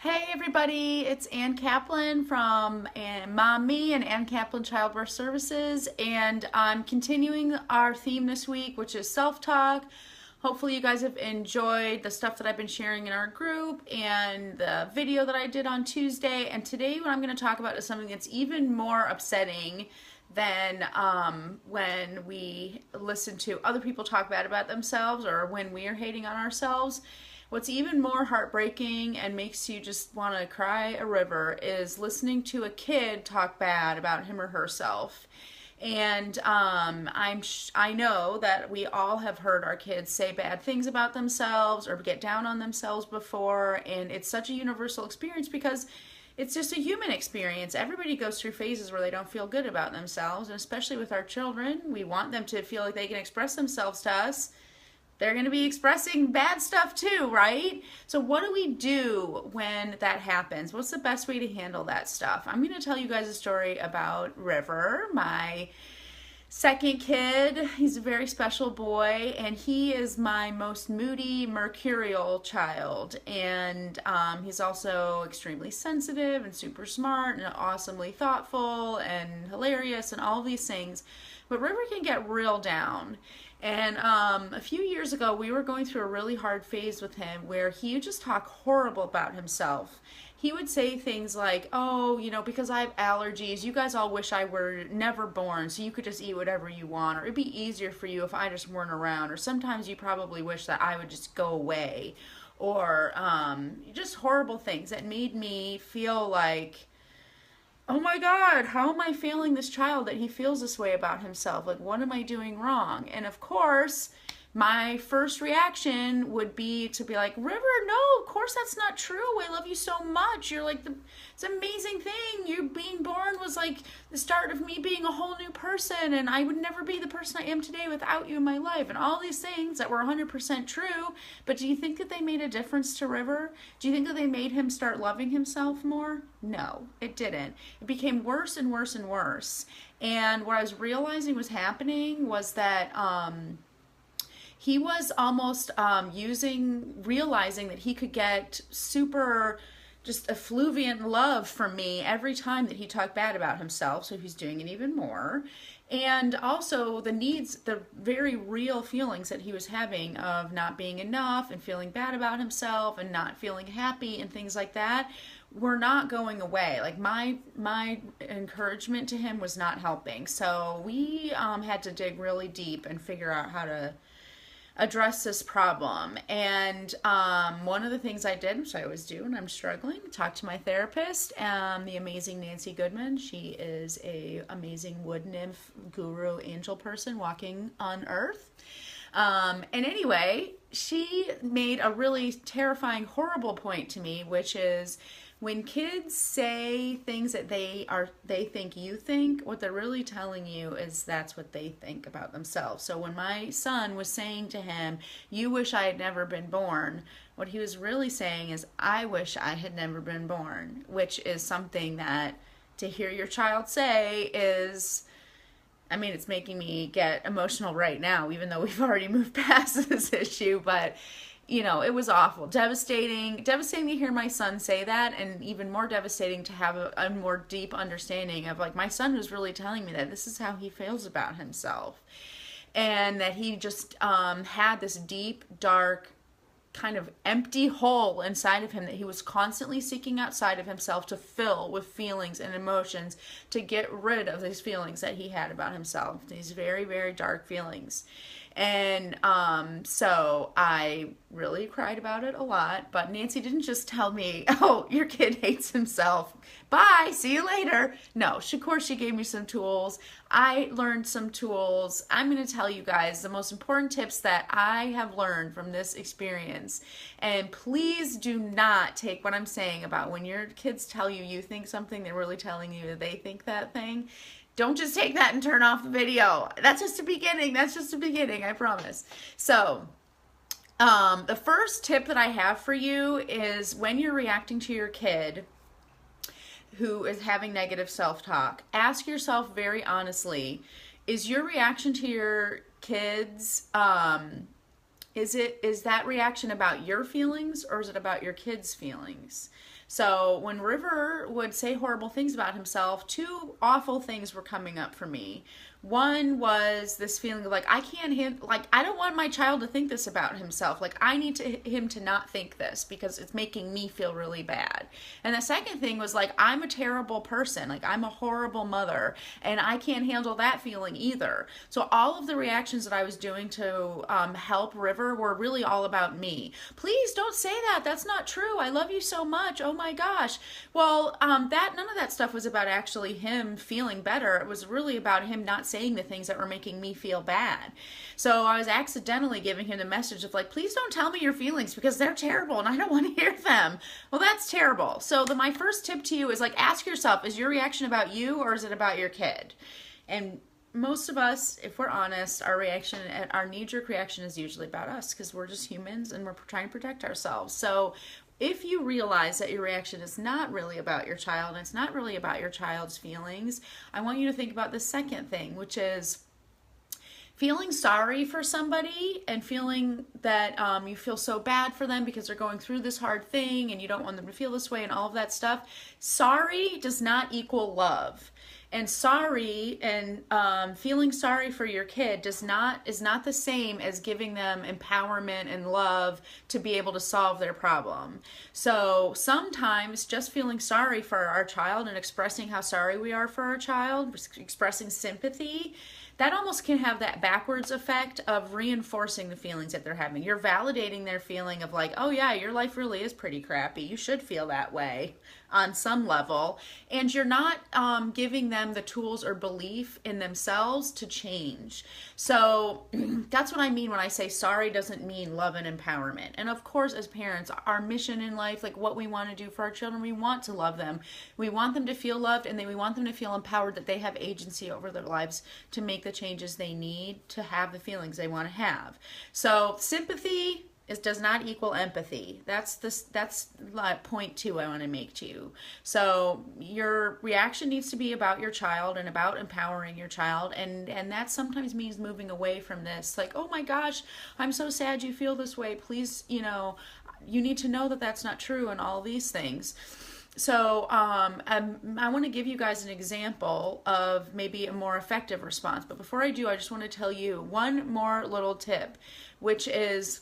Hey everybody, it's Ann Kaplan from Mom Me and Ann Kaplan Childbirth Services, and I'm continuing our theme this week, which is self-talk. Hopefully you guys have enjoyed the stuff that I've been sharing in our group and the video that I did on Tuesday. And today what I'm going to talk about is something that's even more upsetting than when we listen to other people talk bad about themselves or when we are hating on ourselves. What's even more heartbreaking and makes you just want to cry a river is listening to a kid talk bad about him or herself. And I know that we all have heard our kids say bad things about themselves or get down on themselves before, and it's such a universal experience because it's just a human experience. Everybody goes through phases where they don't feel good about themselves, and especially with our children, we want them to feel like they can express themselves to us. They're going to be expressing bad stuff too, right? So what do we do when that happens? What's the best way to handle that stuff? I'm going to tell you guys a story about River, my second kid. He's a very special boy, and he is my most moody, mercurial child. And he's also extremely sensitive and super smart and awesomely thoughtful and hilarious and all these things. But River can get real down. And a few years ago, we were going through a really hard phase with him where he would just talk horrible about himself. He would say things like, oh, because I have allergies, you guys all wish I were never born so you could just eat whatever you want, or it'd be easier for you if I just weren't around, or sometimes you probably wish that I would just go away, or just horrible things that made me feel like, oh my God, how am I failing this child that he feels this way about himself? Like, what am I doing wrong? And of course, my first reaction would be to be like, River, no, of course that's not true. I love you so much. You're like, it's an amazing thing. You being born was like the start of me being a whole new person, and I would never be the person I am today without you in my life. And all these things that were 100% true. But do you think that they made a difference to River? Do you think that they made him start loving himself more? No, it didn't. It became worse and worse and worse. And what I was realizing was happening was that he was almost realizing that he could get super just effluviant love from me every time that he talked bad about himself, so he's doing it even more. And also the very real feelings that he was having of not being enough and feeling bad about himself and not feeling happy and things like that were not going away. Like my encouragement to him was not helping. So we had to dig really deep and figure out how to address this problem. And one of the things I did, which I always do when I'm struggling, talk to my therapist, the amazing Nancy Goodman. She is a amazing wood nymph guru angel person walking on earth. And anyway, she made a really terrifying, horrible point to me, which is when kids say things that they think you think, what they're really telling you is that's what they think about themselves. So when my son was saying to him, you wish I had never been born, what he was really saying is, I wish I had never been born, which is something that to hear your child say is, I mean, it's making me get emotional right now, even though we've already moved past this issue, but it was awful, devastating to hear my son say that, and even more devastating to have a more deep understanding of, like, my son was really telling me that this is how he feels about himself, and that he just had this deep, dark, kind of empty hole inside of him that he was constantly seeking outside of himself to fill with feelings and emotions, to get rid of these feelings that he had about himself, these very, very dark feelings. And so I really cried about it a lot, but Nancy didn't just tell me, oh, your kid hates himself, bye, see you later. No, of course she gave me some tools. I learned some tools. I'm going to tell you guys the most important tips that I have learned from this experience. And please do not take what I'm saying about when your kids tell you you think something, they're really telling you that they think that thing. Don't just take that and turn off the video. That's just the beginning. That's just the beginning, I promise. So, the first tip that I have for you is when you're reacting to your kid who is having negative self-talk, ask yourself very honestly, is your reaction to your kids Is that reaction about your feelings or is it about your kid's feelings? So when River would say horrible things about himself, two awful things were coming up for me. One was this feeling of like, I can't handle, like, I don't want my child to think this about himself. Like, I need him to not think this because it's making me feel really bad. And the second thing was like, I'm a terrible person. Like, I'm a horrible mother and I can't handle that feeling either. So all of the reactions that I was doing to help River were really all about me. Please don't say that. That's not true. I love you so much. Oh my gosh. Well, none of that stuff was about actually him feeling better. It was really about him not saying the things that were making me feel bad. So I was accidentally giving him the message of like, please don't tell me your feelings because they're terrible and I don't want to hear them. Well, that's terrible. So my first tip to you is like, ask yourself, is your reaction about you or is it about your kid? And most of us, if we're honest, our knee-jerk reaction is usually about us because we're just humans and we're trying to protect ourselves. So if you realize that your reaction is not really about your child and it's not really about your child's feelings, I want you to think about the second thing, which is feeling sorry for somebody and feeling that you feel so bad for them because they're going through this hard thing and you don't want them to feel this way and all of that stuff. Sorry does not equal love. And sorry and feeling sorry for your kid is not the same as giving them empowerment and love to be able to solve their problem. So sometimes just feeling sorry for our child and expressing how sorry we are for our child, expressing sympathy, that almost can have that backwards effect of reinforcing the feelings that they're having. You're validating their feeling of like, oh yeah, your life really is pretty crappy. You should feel that way on some level. And you're not giving them the tools or belief in themselves to change. So that's what I mean when I say sorry doesn't mean love and empowerment. And of course, as parents, our mission in life, like what we want to do for our children, we want to love them. We want them to feel loved and then we want them to feel empowered that they have agency over their lives to make the changes they need to have the feelings they want to have. So sympathy does not equal empathy. That's like point 2 I want to make to you. So your reaction needs to be about your child and about empowering your child, and that sometimes means moving away from this. Like, oh my gosh, I'm so sad you feel this way. Please, you need to know that that's not true and all these things. So I want to give you guys an example of maybe a more effective response. But before I do, I just want to tell you one more little tip, which is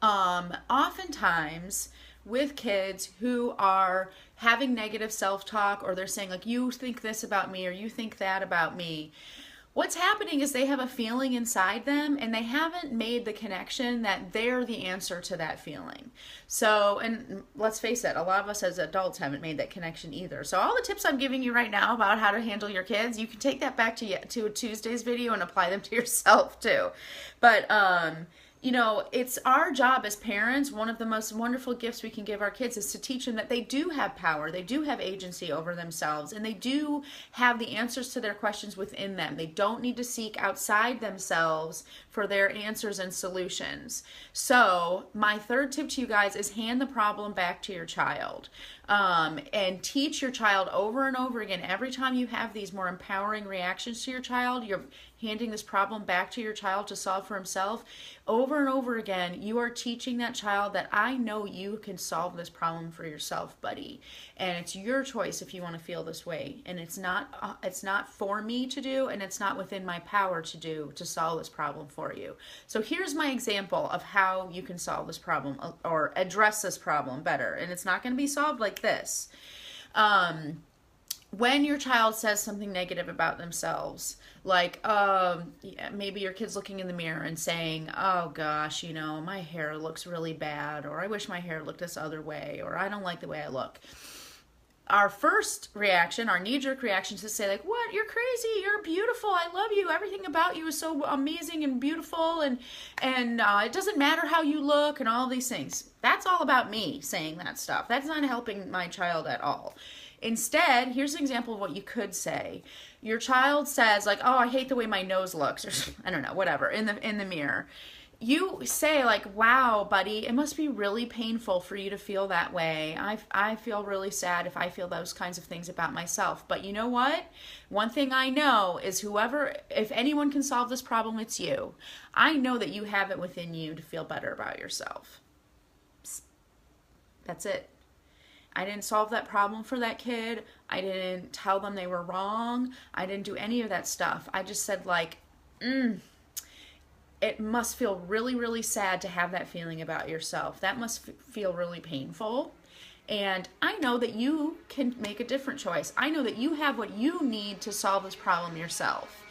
oftentimes with kids who are having negative self-talk or they're saying like, you think this about me or you think that about me, what's happening is they have a feeling inside them and they haven't made the connection that they're the answer to that feeling. So, and let's face it, a lot of us as adults haven't made that connection either. So all the tips I'm giving you right now about how to handle your kids, you can take that back to a Tuesday's video and apply them to yourself too. But, it's our job as parents. One of the most wonderful gifts we can give our kids is to teach them that they do have power, they do have agency over themselves, and they do have the answers to their questions within them. They don't need to seek outside themselves for their answers and solutions. So my third tip to you guys is hand the problem back to your child. And teach your child over and over again. Every time you have these more empowering reactions to your child, you're handing this problem back to your child to solve for himself. Over and over again, you are teaching that child that I know you can solve this problem for yourself, buddy. And it's your choice if you want to feel this way. And it's not for me to do, and it's not within my power to do to solve this problem for you. So here's my example of how you can solve this problem or address this problem better. And it's not going to be solved like this. When your child says something negative about themselves, like maybe your kid's looking in the mirror and saying, oh gosh, my hair looks really bad, or I wish my hair looked this other way, or I don't like the way I look. Our first reaction, our knee-jerk reaction is to say like, what? You're crazy. You're beautiful. I love you. Everything about you is so amazing and beautiful, and it doesn't matter how you look and all these things. That's all about me saying that stuff. That's not helping my child at all. Instead, here's an example of what you could say. Your child says like, oh, I hate the way my nose looks, or I don't know, whatever, in the mirror. you say like, wow, buddy, it must be really painful for you to feel that way. I feel really sad if I feel those kinds of things about myself. But you know what? One thing I know is if anyone can solve this problem, it's you. I know that you have it within you to feel better about yourself. That's it. I didn't solve that problem for that kid. I didn't tell them they were wrong. I didn't do any of that stuff. I just said like, it must feel really, really sad to have that feeling about yourself. That must feel really painful. And I know that you can make a different choice. I know that you have what you need to solve this problem yourself.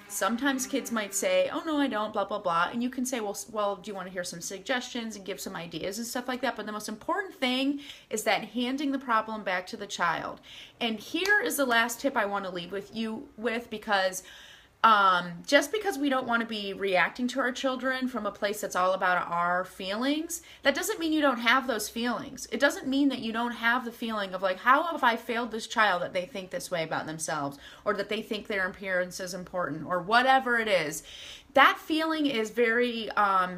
Sometimes kids might say, oh no, I don't, blah, blah, blah. And you can say, well, do you want to hear some suggestions and give some ideas and stuff like that? But the most important thing is that handing the problem back to the child. And here is the last tip I want to leave with you with, because just because we don't want to be reacting to our children from a place that's all about our feelings, that doesn't mean you don't have those feelings. It doesn't mean that you don't have the feeling of like, how have I failed this child that they think this way about themselves, or that they think their appearance is important, or whatever it is. That feeling is very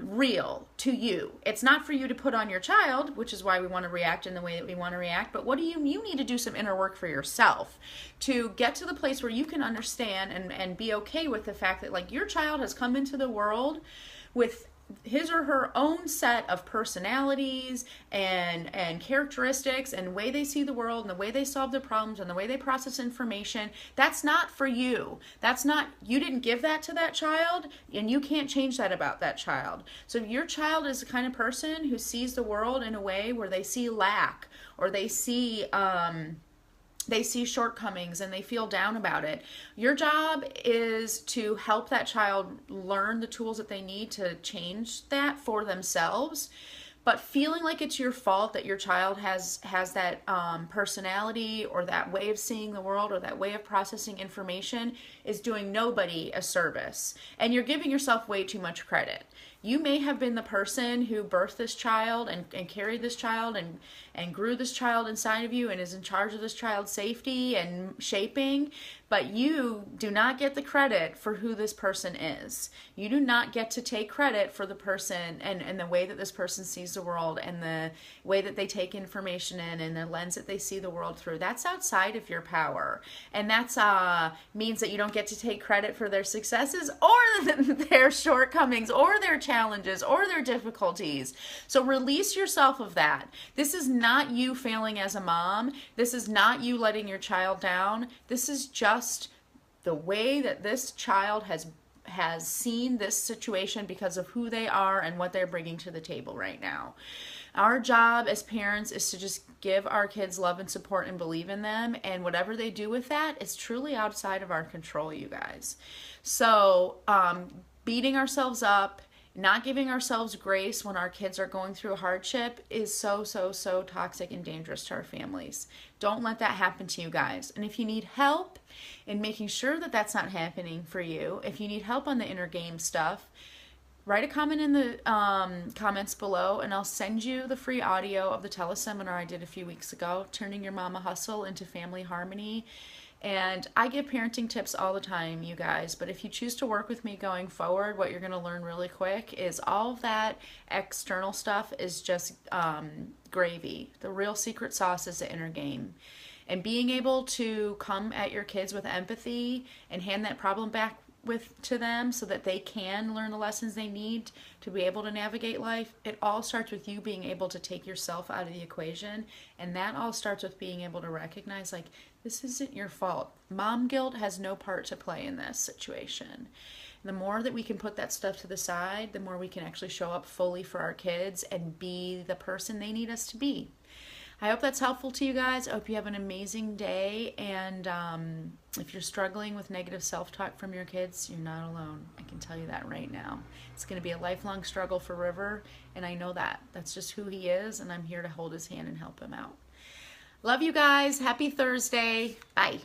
real to you. It's not for you to put on your child, which is why we want to react in the way that we want to react, but what you need to do some inner work for yourself to get to the place where you can understand and be okay with the fact that like your child has come into the world with his or her own set of personalities and characteristics and the way they see the world and the way they solve their problems and the way they process information. That's not for you. You didn't give that to that child, and you can't change that about that child. So if your child is the kind of person who sees the world in a way where they see lack, or they see shortcomings and they feel down about it, your job is to help that child learn the tools that they need to change that for themselves. But feeling like it's your fault that your child has that personality or that way of seeing the world or that way of processing information is doing nobody a service. And you're giving yourself way too much credit. You may have been the person who birthed this child and carried this child and grew this child inside of you and is in charge of this child's safety and shaping, but you do not get the credit for who this person is. You do not get to take credit for the person and the way that this person sees the world and the way that they take information in and the lens that they see the world through. That's outside of your power. And that's means that you don't get to take credit for their successes or their shortcomings or their challenges or their difficulties. So release yourself of that. This is not you failing as a mom. This is not you letting your child down. This is just the way that this child has seen this situation because of who they are and what they're bringing to the table right now. Our job as parents is to just give our kids love and support and believe in them, and whatever they do with that is truly outside of our control, you guys. So beating ourselves up, not giving ourselves grace when our kids are going through a hardship is so toxic and dangerous to our families. Don't let that happen to you guys. And if you need help in making sure that that's not happening for you, if you need help on the inner game stuff, write a comment in the comments below, and I'll send you the free audio of the teleseminar I did a few weeks ago, Turning Your Mama Hustle into Family Harmony. And I give parenting tips all the time, you guys, but if you choose to work with me going forward, what you're going to learn really quick is all of that external stuff is just gravy. The real secret sauce is the inner game. And being able to come at your kids with empathy and hand that problem back to them so that they can learn the lessons they need to be able to navigate life, it all starts with you being able to take yourself out of the equation. And that all starts with being able to recognize, like, this isn't your fault. Mom guilt has no part to play in this situation. The more that we can put that stuff to the side, the more we can actually show up fully for our kids and be the person they need us to be. I hope that's helpful to you guys. I hope you have an amazing day. And if you're struggling with negative self-talk from your kids, you're not alone. I can tell you that right now. It's going to be a lifelong struggle for River, and I know that. That's just who he is, and I'm here to hold his hand and help him out. Love you guys. Happy Thursday. Bye.